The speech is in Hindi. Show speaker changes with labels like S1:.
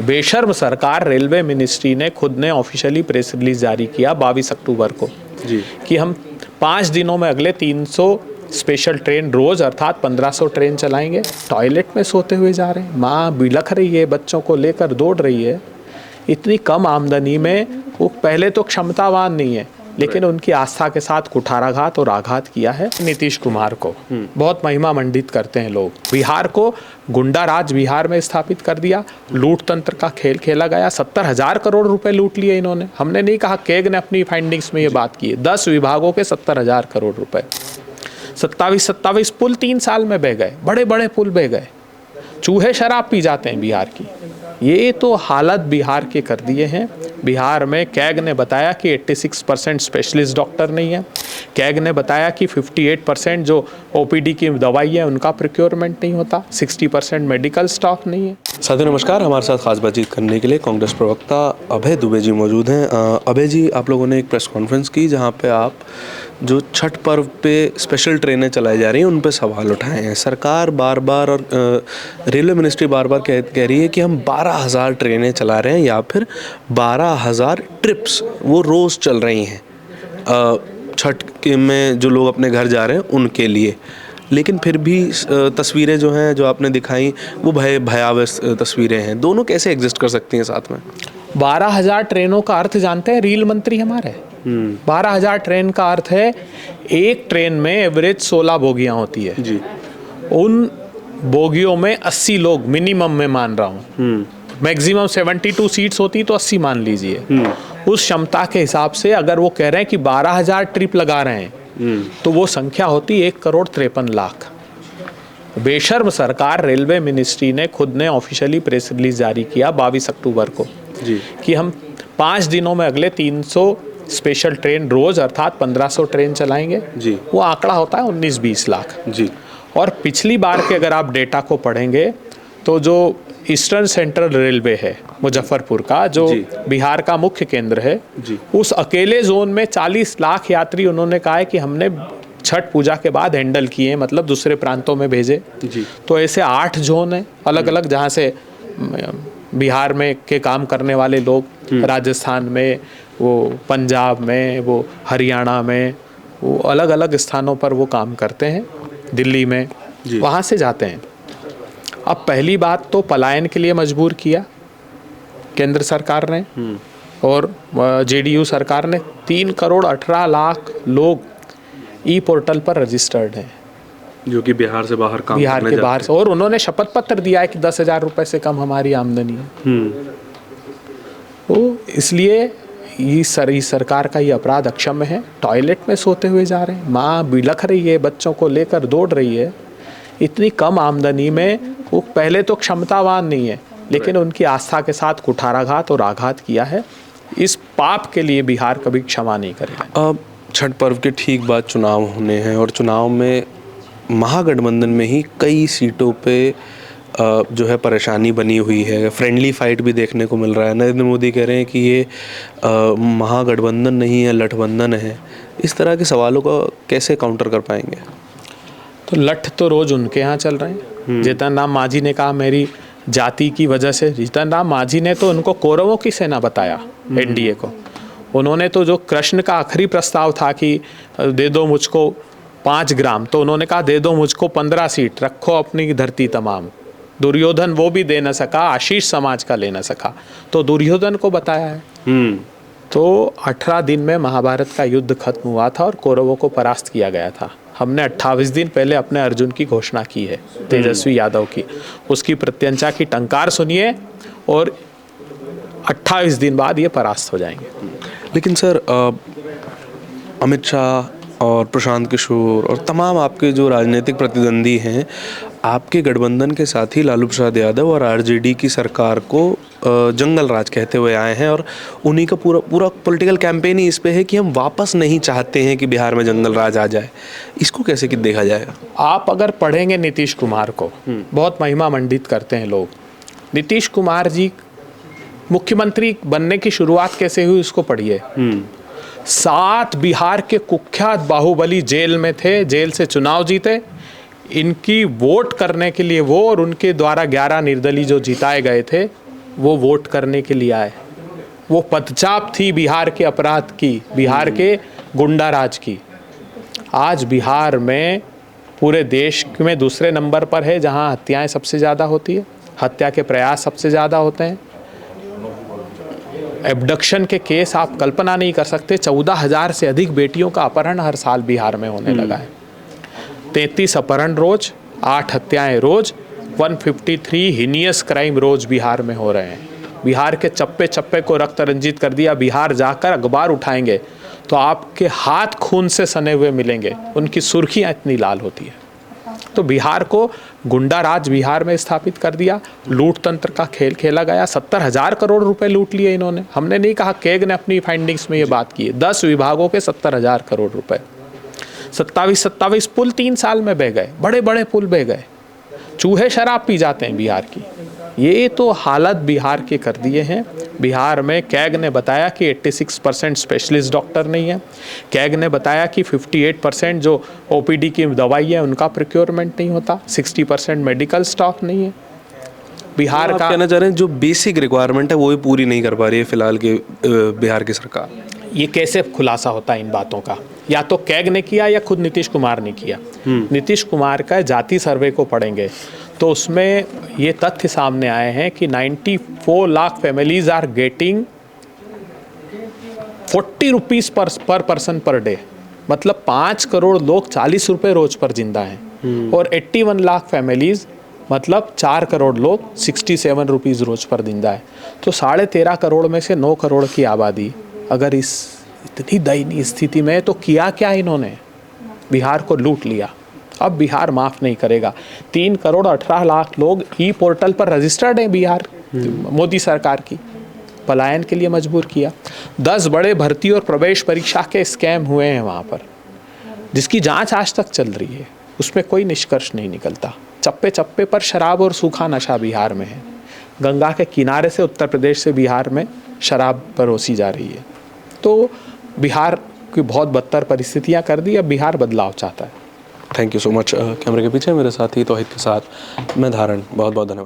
S1: बेशर्म सरकार, रेलवे मिनिस्ट्री ने खुद ने ऑफिशियली प्रेस रिलीज जारी किया 22 अक्टूबर को
S2: जी
S1: कि हम 5 दिनों में अगले 300 स्पेशल ट्रेन रोज अर्थात 1500 ट्रेन चलाएंगे। टॉयलेट में सोते हुए जा रहे हैं, माँ बिलख रही है, बच्चों को लेकर दौड़ रही है। इतनी कम आमदनी में वो पहले तो क्षमतावान नहीं है, लेकिन उनकी आस्था के साथ कुठाराघात और आघात किया है। नीतीश कुमार को बहुत महिमा मंडित करते हैं लोग। बिहार को गुंडा राज बिहार में स्थापित कर दिया, लूट तंत्र का खेल खेला गया। 70,000 करोड़ रुपए लूट लिए इन्होंने। हमने नहीं कहा, केग ने अपनी फाइंडिंग्स में ये बात की है। 10 विभागों के 70,000 करोड़ रुपए। 27 पुल 3 साल में बह गए, बड़े बड़े पुल बह गए। चूहे शराब पी जाते हैं बिहार की। ये तो हालत बिहार के कर दिए हैं। बिहार में कैग ने बताया कि 86% स्पेशलिस्ट डॉक्टर नहीं है। कैग ने बताया कि 58% जो ओपीडी की दवाई है उनका प्रोक्योरमेंट नहीं होता। 60% मेडिकल स्टॉक नहीं है।
S2: साथियों नमस्कार, हमारे साथ खास बातचीत करने के लिए कांग्रेस प्रवक्ता अभय दुबे जी मौजूद हैं। अभय जी, आप लोगों ने एक प्रेस कॉन्फ्रेंस की जहां पे आप जो छठ पर्व पे स्पेशल ट्रेनें चलाई जा रही हैं उन पे सवाल उठाए हैं। सरकार बार बार और रेलवे मिनिस्ट्री बार बार कह रही है कि हम 12,000 ट्रेनें चला रहे हैं या फिर 12,000 ट्रिप्स वो रोज़ चल रही हैं छठ में जो लोग अपने घर जा रहे हैं उनके लिए। लेकिन फिर भी तस्वीरें जो हैं जो आपने दिखाई वो भयावह तस्वीरें हैं। दोनों कैसे एग्जिस्ट कर सकती हैं साथ में?
S1: 12,000 ट्रेनों का अर्थ जानते हैं रेल मंत्री हमारे? 12,000 ट्रेन का अर्थ है एक ट्रेन में एवरेज 16 बोगियां होती है
S2: जी।
S1: उन बोगियों में 80 लोग मिनिमम में मान रहा हूँ। मैक्सिमम 72 सीट्स होती तो 80 मान लीजिए। उस क्षमता के हिसाब से अगर वो कह रहे हैं कि 12,000 ट्रिप लगा रहे हैं तो वो संख्या होती 1,53,00,000। बेशर्म सरकार, रेलवे मिनिस्ट्री ने खुद ने ऑफिशियली प्रेस रिलीज जारी किया 22 अक्टूबर को
S2: जी
S1: कि हम 5 दिनों में अगले 300 स्पेशल ट्रेन रोज अर्थात 1500 ट्रेन चलाएंगे
S2: जी।
S1: वो आंकड़ा होता है 19-20 लाख
S2: जी।
S1: और पिछली बार के अगर आप डेटा को पढ़ेंगे तो जो ईस्टर्न सेंट्रल रेलवे है मुजफ्फरपुर का, जो बिहार का मुख्य केंद्र है
S2: जी।
S1: उस अकेले जोन में 40 लाख यात्री उन्होंने कहा है कि हमने छठ पूजा के बाद हैंडल किए हैं, मतलब दूसरे प्रांतों में भेजे
S2: जी।
S1: तो ऐसे 8 जोन हैं अलग अलग जहाँ से बिहार में के काम करने वाले लोग, राजस्थान में, वो पंजाब में, वो हरियाणा में, वो अलग अलग स्थानों पर वो काम करते हैं, दिल्ली में, वहाँ से जाते हैं। अब पहली बात तो पलायन के लिए मजबूर किया केंद्र सरकार ने और जेडीयू सरकार ने। 3,18,00,000 लोग ई पोर्टल पर रजिस्टर्ड हैं
S2: जो कि बिहार से बाहर काम
S1: बिहार
S2: करने
S1: के
S2: जाते
S1: बाहर से, और उन्होंने शपथ पत्र दिया है कि 10,000 रुपये से कम हमारी आमदनी है। तो इसलिए ये सरकार का ये अपराध अक्षम्य है। टॉयलेट में सोते हुए जा रहे हैं, माँ बिलख रही है, बच्चों को लेकर दौड़ रही है। इतनी कम आमदनी में वो पहले तो क्षमतावान नहीं है, लेकिन उनकी आस्था के साथ कुठाराघात और आघात किया है। इस पाप के लिए बिहार कभी क्षमा नहीं करेगा।
S2: अब छठ पर्व के ठीक बाद चुनाव होने हैं और चुनाव में महागठबंधन में ही कई सीटों पे जो है परेशानी बनी हुई है। फ्रेंडली फाइट भी देखने को मिल रहा है। नरेंद्र मोदी कह रहे हैं कि ये महागठबंधन नहीं है, लठबंधन है। इस तरह के सवालों को कैसे काउंटर कर पाएंगे?
S1: तो लठ तो रोज उनके यहाँ चल रहे हैं। जीतन राम मांझी ने कहा मेरी जाति की वजह से, जीतन राम मांझी ने तो उनको कौरवों की सेना बताया एनडीए को। उन्होंने तो जो कृष्ण का आखिरी प्रस्ताव था कि दे दो मुझको 5 ग्राम, तो उन्होंने कहा दे दो मुझको 15 सीट, रखो अपनी धरती तमाम। दुर्योधन वो भी दे न सका, आशीष समाज का ले न सका, तो दुर्योधन को बताया है। तो 18 दिन में महाभारत का युद्ध खत्म हुआ था और कौरवों को परास्त किया गया था। हमने 28 दिन पहले अपने अर्जुन की घोषणा की है, तेजस्वी यादव की। उसकी प्रत्यंचा की टंकार सुनिए और 28 दिन बाद ये परास्त हो जाएंगे।
S2: लेकिन सर, अमित शाह और प्रशांत किशोर और तमाम आपके जो राजनीतिक प्रतिद्वंदी हैं, आपके गठबंधन के साथ ही लालू प्रसाद यादव और आरजेडी की सरकार को जंगल राज कहते हुए आए हैं और उन्हीं का पूरा पॉलिटिकल कैंपेन ही इस पे है कि हम वापस नहीं चाहते हैं कि बिहार में जंगल राज आ जाए। इसको कैसे कि देखा जाएगा?
S1: आप अगर पढ़ेंगे नीतीश कुमार को, बहुत महिमा मंडित करते हैं लोग। नीतीश कुमार जी मुख्यमंत्री बनने की शुरुआत कैसे हुई उसको पढ़िए। 7 बिहार के कुख्यात बाहुबली जेल में थे, जेल से चुनाव जीते। इनकी वोट करने के लिए वो और उनके द्वारा 11 निर्दलीय जो जिताए गए थे वो वोट करने के लिए आए। वो पदचाप थी बिहार के अपराध की, बिहार के गुंडा राज की। आज बिहार में पूरे देश में दूसरे नंबर पर है जहां हत्याएं सबसे ज़्यादा होती है, हत्या के प्रयास सबसे ज़्यादा होते हैं। एब्डक्शन के केस आप कल्पना नहीं कर सकते। 14,000 से अधिक बेटियों का अपहरण हर साल बिहार में होने लगा है। 33 अपहरण रोज, 8 हत्याएं रोज, 153 हिनियस क्राइम रोज बिहार में हो रहे हैं। बिहार के चप्पे चप्पे को रक्त रंजित कर दिया। बिहार जाकर अखबार उठाएंगे तो आपके हाथ खून से सने हुए मिलेंगे, उनकी सुर्खियां इतनी लाल होती है। तो बिहार को गुंडा राज बिहार में स्थापित कर दिया। लूट तंत्र का खेल खेला गया। 70,000 करोड़ रुपए लूट लिए इन्होंने। हमने नहीं कहा, केग ने अपनी फाइंडिंग्स में ये बात की है। 10 विभागों के 70,000 करोड़ रुपए। 27 पुल 3 साल में बह गए, बड़े बड़े पुल बह गए। चूहे शराब पी जाते हैं बिहार की। ये तो हालत बिहार के कर दिए हैं। बिहार में कैग ने बताया कि 86% स्पेशलिस्ट डॉक्टर नहीं है। कैग ने बताया कि 58% जो ओपीडी की दवाई है उनका प्रोक्योरमेंट नहीं होता। 60% मेडिकल स्टॉक नहीं है। बिहार
S2: आप
S1: का
S2: कहना चाह रहे हैं जो बेसिक रिक्वायरमेंट है वो भी पूरी नहीं कर पा रही है फिलहाल के बिहार की सरकार।
S1: ये कैसे खुलासा होता है इन बातों का? या तो कैग ने किया या खुद नीतीश कुमार ने किया। नीतीश कुमार का जाति सर्वे को पढ़ेंगे तो उसमें ये तथ्य सामने आए हैं कि 94 lakh families are getting 40 rupees per person per day. मतलब 5 करोड़ लोग 40 रुपये रोज पर जिंदा हैं। और 81 लाख फैमिलीज मतलब 4 करोड़ लोग 67 रुपीज़ रोज पर जिंदा है। तो 13.5 करोड़ में से 9 करोड़ की आबादी अगर इस इतनी दयनीय स्थिति में, तो किया क्या इन्होंने? बिहार को लूट लिया। अब बिहार माफ़ नहीं करेगा। 3 करोड़ 18 लाख लोग ई पोर्टल पर रजिस्टर्ड हैं बिहार मोदी सरकार की। पलायन के लिए मजबूर किया। 10 बड़े भर्ती और प्रवेश परीक्षा के स्कैम हुए हैं वहाँ पर, जिसकी जांच आज तक चल रही है। उसमें कोई निष्कर्ष नहीं निकलता। चप्पे चप्पे पर शराब और सूखा नशा बिहार में है। गंगा के किनारे से उत्तर प्रदेश से बिहार में शराब परोसी जा रही है। तो बिहार की बहुत बदतर परिस्थितियाँ कर दी। अब बिहार बदलाव चाहता है।
S2: Thank you so much. कैमरे के पीछे मेरे साथी तौहीद के साथ मैं धारण, बहुत बहुत धन्यवाद।